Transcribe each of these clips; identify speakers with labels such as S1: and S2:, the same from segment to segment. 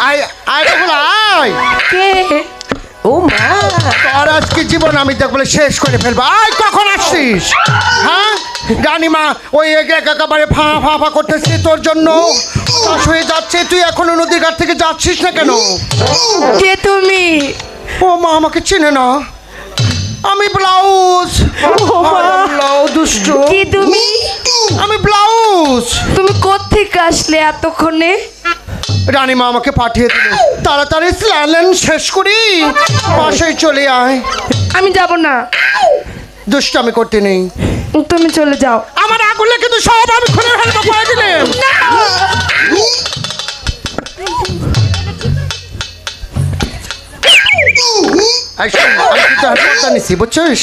S1: আয় আয় বলে আয়।
S2: কে? ও মা,
S1: তোর আজকে জীবন আমি দেখ বলে শেষ করে ফেলবো। আয় কখন আসছিস? হ্যাঁ রানীমা ওই একেবারে ফা করতেছি তোর জন্য, হতাশ হয়ে যাচ্ছে। তুই এখনো নদীর ঘাট থেকে যাচ্ছিস না কেন?
S2: কে তুমি?
S1: ও মা আমাকে চেনে না, আমি ব্লাউজ। দুষ্টু
S2: কি তুমি?
S1: আমি ব্লাউজ।
S2: তুমি কোত্থেকে আসলে এতক্ষণে?
S1: রানীমা আমাকে পাঠিয়ে দিল, তাড়াতাড়ি স্নান শেষ করি বাসায় চলে আয়।
S2: আমি যাব না।
S1: দুষ্টামি করতে নেই,
S2: তুমি চলে যাও।
S1: আমার আগুন লেগে তো সব আমি খুলে ফেলবো করে দিলেন। আমি কিন্তু পর্দা নিচ্ছি বুঝছিস,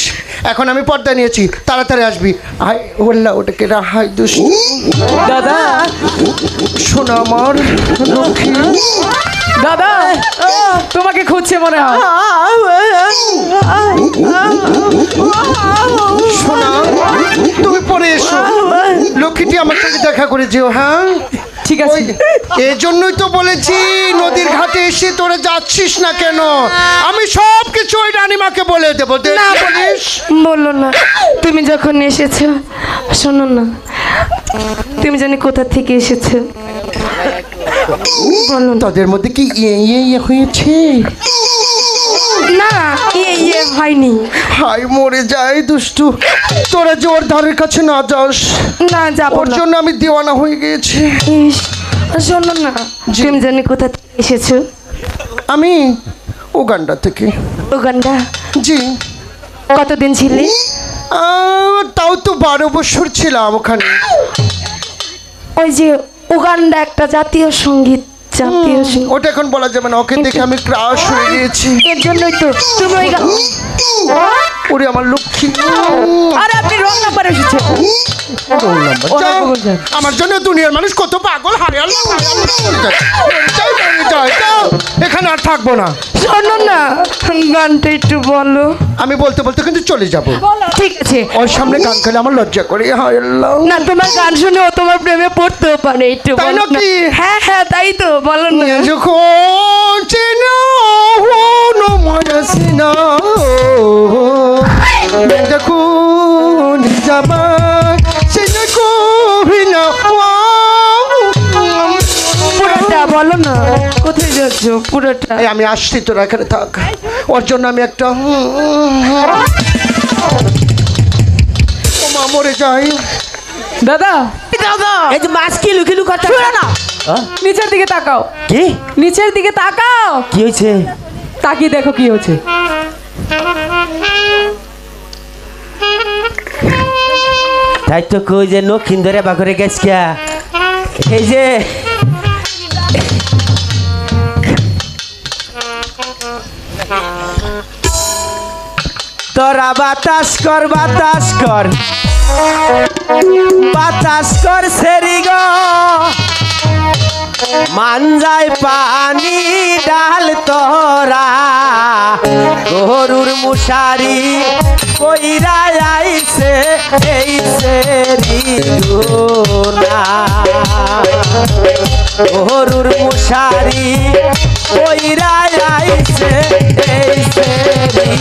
S1: এখন আমি পর্দা নিয়েছি, তাড়াতাড়ি আসবি। আয় ওল্লা ওটাকে রাহাই দুষ্ট।
S2: দাদা,
S1: শোনো আমার লক্ষ্মী।
S2: দাদা তোমাকে খুঁজছে মনে হয়।
S1: শোনা তুমি পরে এসো, লক্ষ্মীটি আমার সাথে দেখা করে যেও। হ্যাঁ
S2: ঠিক আছে।
S1: এই জন্যই তো বলেছি নদীর ঘাটে এসে তোরা যাচ্ছিস না কেন, আমি সব কিছু ওই রানীমাকে বলে দেবো।
S2: না বলিস, বললো না। তুমি যখন এসেছো, শোনো না, তুমি জানি কোথা থেকে এসেছো, বলো না।
S1: তাদের মধ্যে কি ইয়ে হয়েছে?
S2: না, ইয়ে হয়নি।
S1: হাই মরে যায় দুষ্টু, তোরা যে ওর ধারের কাছে না যাস।
S2: না যাবো
S1: ওর
S2: না।
S1: জন্য আমি দেওয়ানা হয়ে গেছি।
S2: ইস, শোনো না, তুমি জানি কোথা থেকে এসেছো?
S1: আমি উগান্ডা থেকে।
S2: উগান্ডা?
S1: জি।
S2: কতদিন ছিলে?
S1: তাও তো 12 বছর ছিলাম ওখানে।
S2: ওই যে উগান্ডা একটা জাতীয় সঙ্গীত, জাতীয় সঙ্গীত।
S1: ওটা এখন বলা যাবে না, ওকে দেখে আমি ক্রাশ হয়ে গিয়েছি।
S2: এর জন্যই তো তুমি ওই
S1: ওরে আমার লক্ষ্মী।
S2: আরে আপনি রং নাম্বার এসেছে।
S1: আমার জন্য দুনিয়ার মানুষ কত পাগল। হারিয়াল এখানে আর থাকবো না।
S2: শোনো না, গানটা একটু বলো।
S1: আমি বলতে বলতে কিন্তু চলে যাব।
S2: ঠিক আছে।
S1: ওর সামনে গান খেলে আমার লজ্জা করে। হায় আল্লাহ।
S2: না, তোমার গান শুনে ও তোমার প্রেমে পড়তেও পারে, একটু
S1: তাই
S2: বলো না।
S1: নাকি?
S2: হ্যাঁ হ্যাঁ, তাই তো, বলো না।
S1: যখন চেনা হলো ময়সিনা যখন যাবা সেটা কবি না।
S2: পুরোটা বলো না, কোথায় যাচ্ছ পুরোটা?
S1: এই আমি আসছি, তোরা এখানে থাক। ওর জন্য আমি একটা মা মরে যাই।
S3: দাদা,
S2: দাদা,
S3: এই যে মাছ কি লুকিয়ে লুকাতে
S2: শুনো না,
S3: নিচের দিকে তাকাও।
S4: কি
S3: নিচের দিকে তাকাও।
S4: কি হয়েছে?
S3: তাকিয়ে দেখো কি হচ্ছে।
S4: তাই তো কই যে নখিন ধরে বাঘরে গেছিয়া। এই যে তোরা বাতাস কর বাতাস কর বাতাস কর সেরি গো, মানজায় পানি ডাল তোরা গরুর মুশারি কইরা আইছে এই সেরি না, গরুর মুশারি কইরা আইছে এই সেরি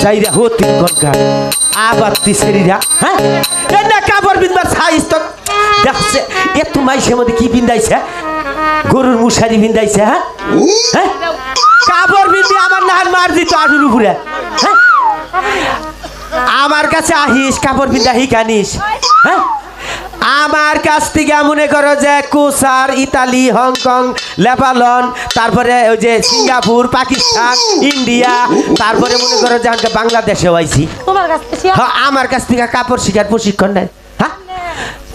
S4: যাইরা হতি গঙ্গা আবার তিসেরিরা। হ্যাঁ না কাপড় বিনবার সাইজ তো দেখছে এত মাইসের মধ্যে কি বিন্দাইছে, গরুর মুশারি বিন্দাইছে। হ্যাঁ হ্যাঁ কাপড় বিনবি আমার নাহার মার দিত আটুর উপরে। হ্যাঁ আমার কাছে আহিস কাপড় বিন্দা হিকানিস। হ্যাঁ আমার কাছ থেকে মনে করো যে কুসার, ইতালি, হংকং, লেবানন, তারপরে ওই যে সিঙ্গাপুর, পাকিস্তান, ইন্ডিয়া, তারপরে মনে করো যে আমাকে বাংলাদেশেও আইছি। হ্যাঁ আমার কাছ থেকে কাপড় শিখার প্রশিক্ষণ নেয়। হ্যাঁ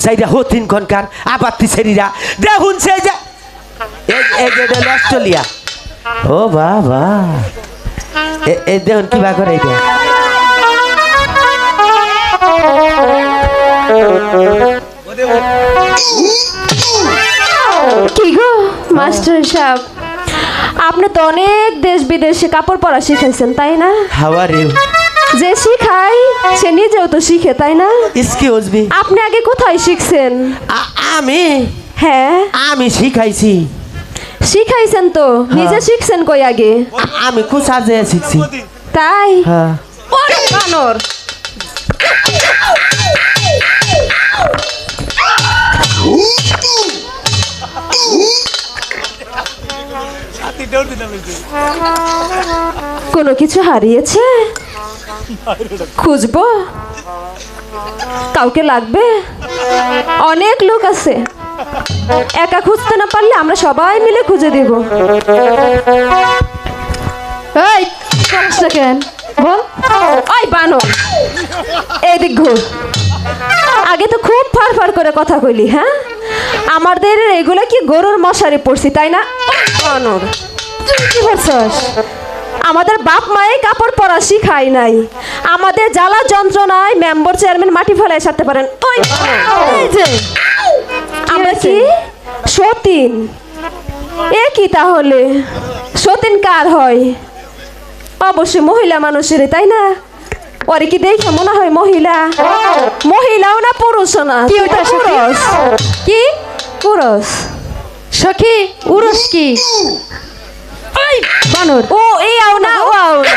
S4: সেইটা হতিন খনকার আপাত্তি সেরিরা দেখুন সেই যে এই যে অস্ট্রেলিয়া। ও বাবা, এই দেখুন কিবা করে এটা।
S5: কি গো মাস্টার সাহেব, আপনি তো অনেক দেশ বিদেশে কাপড় পরা শিখাইছেন তাই না?
S4: How are you?
S5: যে শিখায় সে নিজেও তো শিখে তাই না?
S4: এক্সকিউজ মি,
S5: আপনি আগে কোথায় শিখছেন?
S4: আমি
S5: হ্যাঁ
S4: আমি শিখাইছি।
S5: শিখাইছেন তো, নিজে শিখছেন কই আগে?
S4: আমি কুসার যে শিখছি।
S5: তাই?
S4: হ্যাঁ।
S5: ওরে বানর, কোনো কিছু হারিয়েছে? খুঁজবো? কাউকে লাগবে? অনেক লোক আছে, একা খুঁজতে না পারলে আমরা সবাই মিলে খুঁজে দিব। এই সমস্যা কেন বল? ওই বানর, এইদিক ঘুর। আগে তো খুব ফার করে কথা কইলি, হ্যাঁ? আমাদের এগুলো কি গরুর মশারি পড়ছি তাই না? বানর, তুই কি করছস? আমাদের বাপ মায়ে কাপড় পরা শিখাই নাই, আমাদের জ্বালা যন্ত্রণায় মেম্বার চেয়ারম্যান মাটি ফেলায় সারতে পারেন। ওই এই যে আমরা কি সতীন? এ কি তাহলে? সতীন কার হয়? অবশ্যই মহিলা মানুষের, তাই না? ওরে কি দেখে মনে হয় মহিলা? মহিলাও না, পুরুষও না।
S2: কি ওটা সখী?
S5: পুরুষ। কি পুরুষ?
S2: সখী, উরস কি? ওই বানর,
S5: ও এই আও না, ও আও না।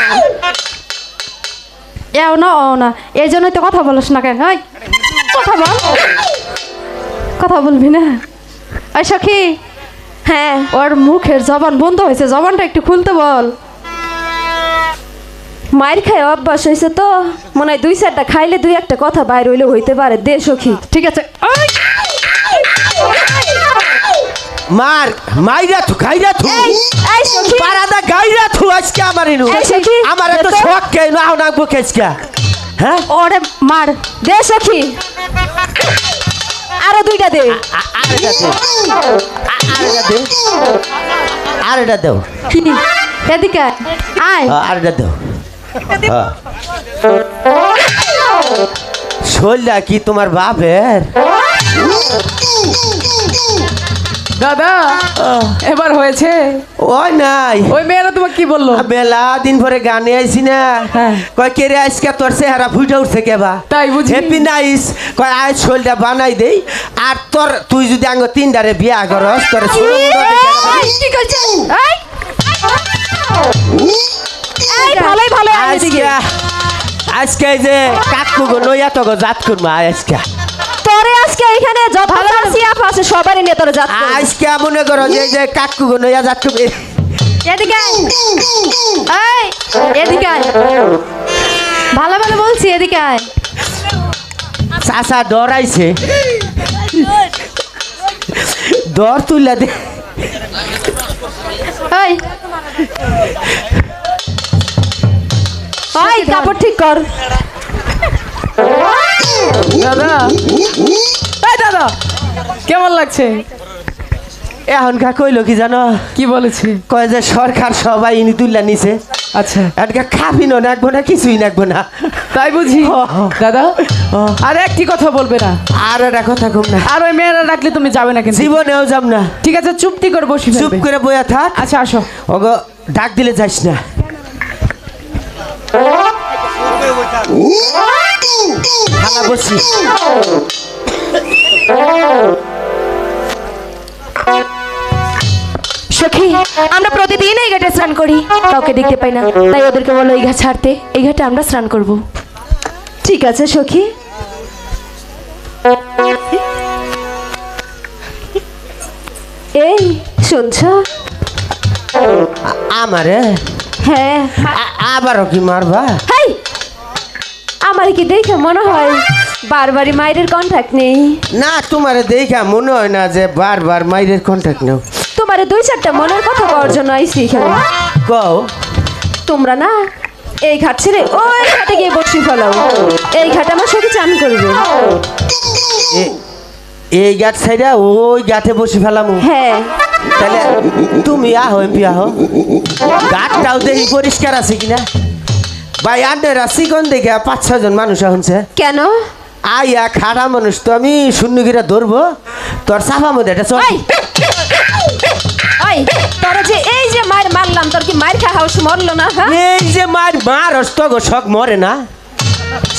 S2: এও না ও না, এই জন্যই তো কথা বলিস না কেন? ওই কথা বল, কথা বলবি না? ওই সখী,
S5: হ্যাঁ
S2: ওর মুখের জবান বন্ধ হয়েছে, জবানটা একটু খুলতে বল।
S5: মায়ের খায় অভ্যাস হয়েছে তো, মনে হয় 2-4টা খাইলে 2-1টা কথা বাইর হইলে হইতে পারে। দে সখী।
S2: ঠিক আছে। ওই
S4: মার মাইরা থু গাইরা থু
S5: এই সখী,
S4: পারাদা গাইরা থু আজকে আমার ইনু।
S5: এই সখী,
S4: আমার এত
S5: দে তো।
S4: শখ কে না না বকেছকা। হ্যাঁ?
S2: ওরে মার।
S5: দে সখী, আরো 2টা দে।
S4: আরেটা দে। আরেটা দে। আরেটা দাও।
S2: কি এদিকে আয়।
S4: আরেটা দাও। শোলটা কি তোমার বাপের?
S3: দাদা এবার হয়েছে?
S4: ওই নাই,
S3: ওই মেয়েরা তোমাকে কি বললো?
S4: মেলা দিন পরে গানে আইছি না,
S3: হ্যাঁ।
S4: কয় কে রে আজকে তোর চেহারা ফুটে উঠছে কেবা?
S3: তাই বুঝি?
S4: হ্যাপি নাইস, কয় আজ শোলটা বানাই দেই। আর তোর তুই যদি আঙ্গ 3টারে বিয়া করস তোর ছোট
S5: কি করছিস? এই ভালোই ভালো
S4: আজকে আজকে এই যে কাকু গো নইয়া তো গো জাত করমা আজকে।
S5: তোরে আজকে এখানে যত সিয়াফ আছে সবারই নিয়ে তোরে যাচ্ছে।
S4: আজকে মনে করো যে এই যে কাকু গো নইয়া জাত করবে।
S2: এদিকে আয়। এই এদিকে আয়, ভালো ভালো বলছি, এদিকে আয়।
S4: চাচা ডরাইছে, ডর তুইলা দে।
S2: এই
S5: ওই কাপড় ঠিক কর।
S3: দাদা, এই দাদা কেমন লাগছে?
S4: এখনকার কইলো কি জানো?
S3: কি বলেছে?
S4: কয় যে সরকার সবাই ইনি তুললা নিছে,
S3: আচ্ছা
S4: এদিকে খাবিনো নাকবো না, কিছুই নাকবো না।
S3: তাই বুঝি? দাদা
S4: ও।
S3: আর একটি কথা বলবে না,
S4: আর একটা কথা কম না,
S3: আর ওই মেয়েরা ডাকলে তুমি যাবে না কিন্তু?
S4: জীবনেও যাব না।
S3: ঠিক আছে, চুপটি করে বসে
S4: চুপ
S3: ফেলবে।
S4: করে বইয়া থাক।
S3: আচ্ছা আসো।
S4: ওগো ডাক দিলে যাইস না। খালা বসি।
S2: সখী, আমরা প্রতিদিন এই ঘাটে স্নান করি, কাউকে দেখতে পাই না, তাই ওদেরকে বলো এই ঘাট ছাড়তে, এই ঘাটে আমরা স্নান করব।
S5: ঠিক আছে সখী। এই শুনছ?
S4: আমারে
S5: হ্যাঁ।
S4: আবারও কি মারবা?
S5: হাই, আমার কি দেখে মনে হয় বারবারই মায়ের কন্ট্যাক্ট নেই?
S4: না, তোমারে দেখা মনে হয় না যে বারবার মাইরের কন্ট্যাক্ট নাও।
S5: তোমার 2-4টা মনের কথা কওয়ার জন্য আইছি এখানে।
S4: কও।
S5: তোমরা না এই ঘাট ছেড়ে ওই ঘাটে গিয়ে বসে ফেলাও। এই ঘাটে আমার সখী চান করবে।
S4: এই গাছ ছাইরা ওই গাছে বসে ফেলাম।
S5: হ্যাঁ।
S4: তাহলে তুমি আহো এমপি আহো, গাছটাও দেখি পরিষ্কার আছে কিনা। ভাই আন্ডার আছি কোন দেখে 5-6 জন মানুষ হচ্ছে।
S5: কেন?
S4: আইয়া খাড়া মানুষ তো আমি শূন্য গিরা ধরবো, তোর চাপা মধ্যে এটা চল।
S5: ওই তোরা যে এই যে মার মারলাম, তোর কি মার খা হাউস মরলো না? হ্যাঁ,
S4: এই যে মার মার অস্ত গো শখ মরে না।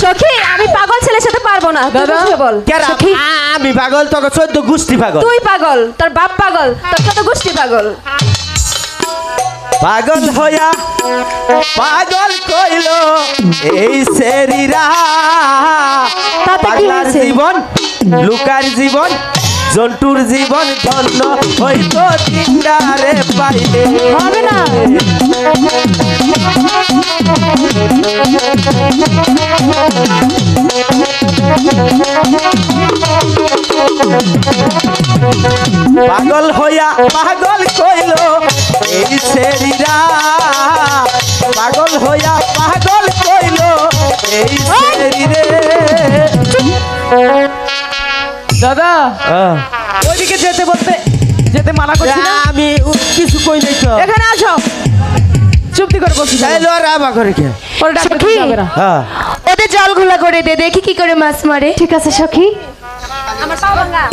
S5: সখী আমি পাগল ছেলের সাথে পারবো না, তুই
S3: দাদা।
S5: বুঝিয়ে বল।
S4: কেরা
S5: সখী
S4: আমি পাগল তোকে 14 গুষ্টি পাগল
S5: তুই পাগল, তোর বাপ পাগল, তোর কত গোষ্ঠী পাগল।
S4: পাগল হইয়া পাগল কইল এই শরীরা
S5: তাতে কি
S4: পাগলার
S5: হয়েছে?
S4: জীবন লুকার জীবন জন্তুর জীবন ধন্য হইতো তিনডারে পাইলে
S5: হবে না।
S4: পাগল হইয়া পাগল কইল এই শরীরা পাগল হইয়া পাগল কইল এই শরীরে
S3: দাদা ওইদিকে যেতে মানা করছি না।
S4: আমি কিছু কই নাই তো
S3: এখানে আসো, চুপটি করে বসে যাও।
S4: চাইলো আর আবা করে কে
S3: ওর ডাকলে
S2: সখী।
S3: যাবে না।
S4: হ্যাঁ
S2: ওদের জল ঘোলা করে দে, দেখি কি করে মাছ মারে।
S5: ঠিক আছে সখী। আমার পা ভাঙা।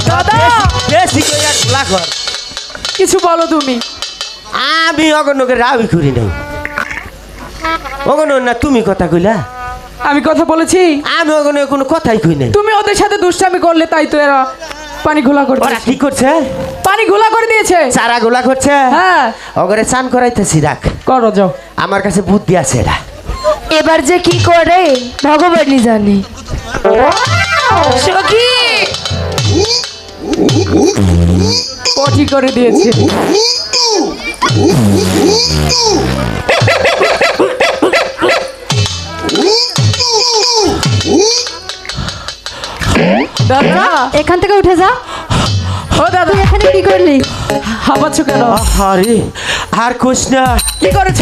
S3: দাদা
S4: বেশি কইয়া খোলা কর
S3: কিছু বলো তুমি।
S4: আমি অগণকে রাবি করি নাই অগণ না তুমি কথা কইলা
S3: আমি কথা বলেছি,
S4: আমি ওখানে কোনো কথাই কই নাই
S3: তুমি ওদের সাথে দুষ্টামি করলে তাই তো এরা পানি ঘোলা করে
S4: ওরা
S3: দিয়েছে।
S4: কি করছে
S3: পানি ঘোলা করে দিয়েছে।
S4: চারা গোলা করছে
S3: হ্যাঁ
S4: ওগরে চান করাইতেছি রাখ
S3: করো যাও।
S4: আমার কাছে বুদ্ধি আছে এটা
S2: এবার যে কি করে ভগবানই জানে। সখী
S3: পটি করে দিয়েছে। দাদা
S5: এখান থেকে উঠে যা।
S3: ও দাদা
S5: তুই এখানে কি করলি?
S3: হাবাচ্ছ কেন?
S4: আরে আর কোশ না
S3: কি করেছ?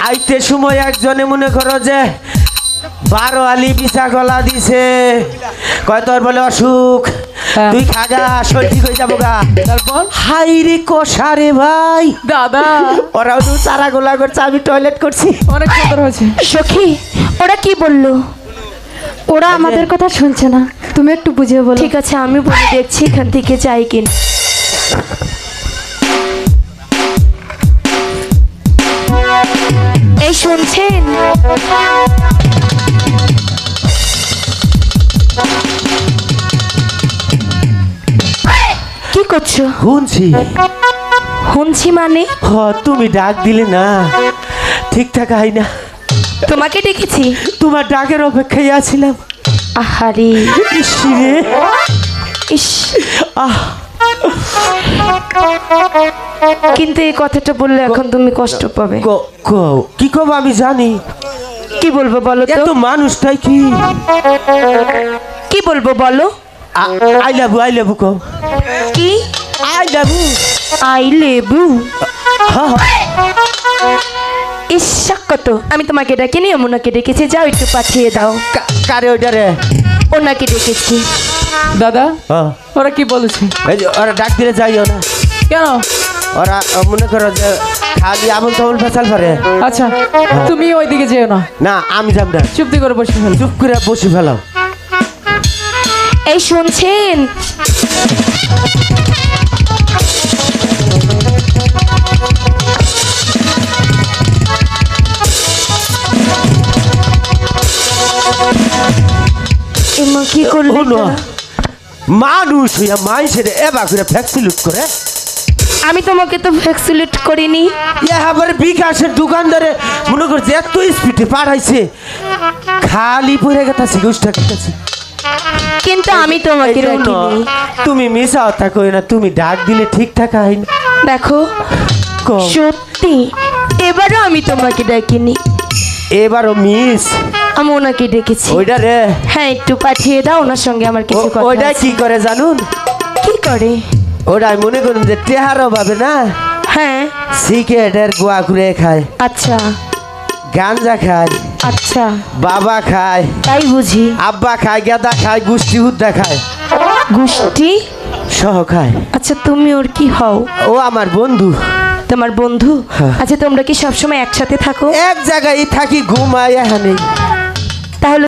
S4: আইতে সময় একজনে মনে করো যে 12 আলি পিছা গলা দিছে কয় তোর বলে অসুখ
S3: হ্যাঁ।
S4: তুই খাগা শরীর ঠিক হয়ে যাবো গা
S3: তারপর
S4: হাই রে কষারে ভাই
S3: দাদা
S4: ওরাও তো চারা গোলা করছে আমি টয়লেট করছি
S3: অনেক সুন্দর হয়েছে।
S2: সখী ওরা কি বললো?
S5: ওরা আমাদের কথা শুনছে না, তুমি একটু বুঝিয়ে বলো।
S2: ঠিক আছে আমি বলে দেখছি এখান থেকে যাই কিন। এই শুনছেন? কি করছো?
S4: শুনছি
S2: শুনছি মানে?
S4: হ তুমি ডাক দিলে না ঠিকঠাক আই না
S2: তোমাকে ডেকেছি?
S4: তোমার ডাকের অপেক্ষায় আছিলাম
S2: আহারে
S4: ইসরে
S2: ইস,
S4: আহ
S2: কিন্তু এই কথাটা বললে এখন তুমি কষ্ট পাবে।
S4: কি কব আমি জানি
S2: কি বলবো বলো তো?
S4: এত মানুষটাই কি
S2: কি বলবো বলো?
S4: আই লাভ কো
S2: কি?
S4: আই লাভ
S2: আই লেবু? ইচ্ছা কত আমি তোমাকে ডাকিনি, ওনাকে ডেকেছি, যাও একটু পাঠিয়ে দাও।
S4: কারে ওইটা রে
S2: ওনাকে ডেকেছি।
S3: দাদা
S4: হ্যাঁ
S3: ওরা কি বলেছে?
S4: এই যে ওরা ডাক দিলে যাইও না
S3: কেন?
S4: ওরা মনে করো যে খালি আমল তামল ফেসাল পারে
S3: আচ্ছা তুমি ওইদিকে যেও না,
S4: না আমি যাব না
S3: চুপটি করে বসে ফেলো।
S4: চুপ করে বসে ফেলাও
S2: এই শুনছেন? এমা কি করলে
S4: হলো
S2: এটা?
S4: মানুষ হইয়া মাইসের এবার করে ফ্যাক্সিলুট করে
S2: আমি তোমাকে তো ভ্যাকসিনেট করিনি।
S4: আবার বিকাশের দোকানদারে মনে করছে এত স্পিডে পাঠাইছে খালি পড়ে গেছে গোষ্ঠা গেছে
S2: কিন্তু আমি তোমাকে রোকিনি।
S4: তুমি মিশা কথা কই না তুমি ডাক দিলে ঠিকঠাক হয় না
S2: দেখো
S4: কও।
S2: সত্যি এবারও আমি তোমাকে ডাকিনি,
S4: এবারও মিস
S2: আমি ওনাকে ডেকেছি।
S4: ওইটা রে
S2: হ্যাঁ একটু পাঠিয়ে দাও, ওনার সঙ্গে আমার কিছু কথা
S4: ওইটা
S2: আছে।
S4: কি করে জানুন
S2: কি করে?
S4: ওটা মনে করুন যে টেহারও পাবে না
S2: হ্যাঁ
S4: সিগারেটের গোয়া ঘুরে খায়
S2: আচ্ছা
S4: গাঞ্জা খায়
S2: আচ্ছা
S4: বাবা খায়
S2: তাই বুঝি।
S4: আব্বা খায় গেদা খায় গুষ্টি হুদ্দা খায়
S2: গোষ্ঠী?
S4: সহ খায়
S2: আচ্ছা তুমি ওর কি হও?
S4: ও আমার বন্ধু
S2: তোমার বন্ধু?
S4: হ্যাঁ।
S2: আচ্ছা তোমরা কি সবসময় একসাথে থাকো?
S4: এক জায়গায় থাকি ঘুমাই এখানে
S2: তাহলে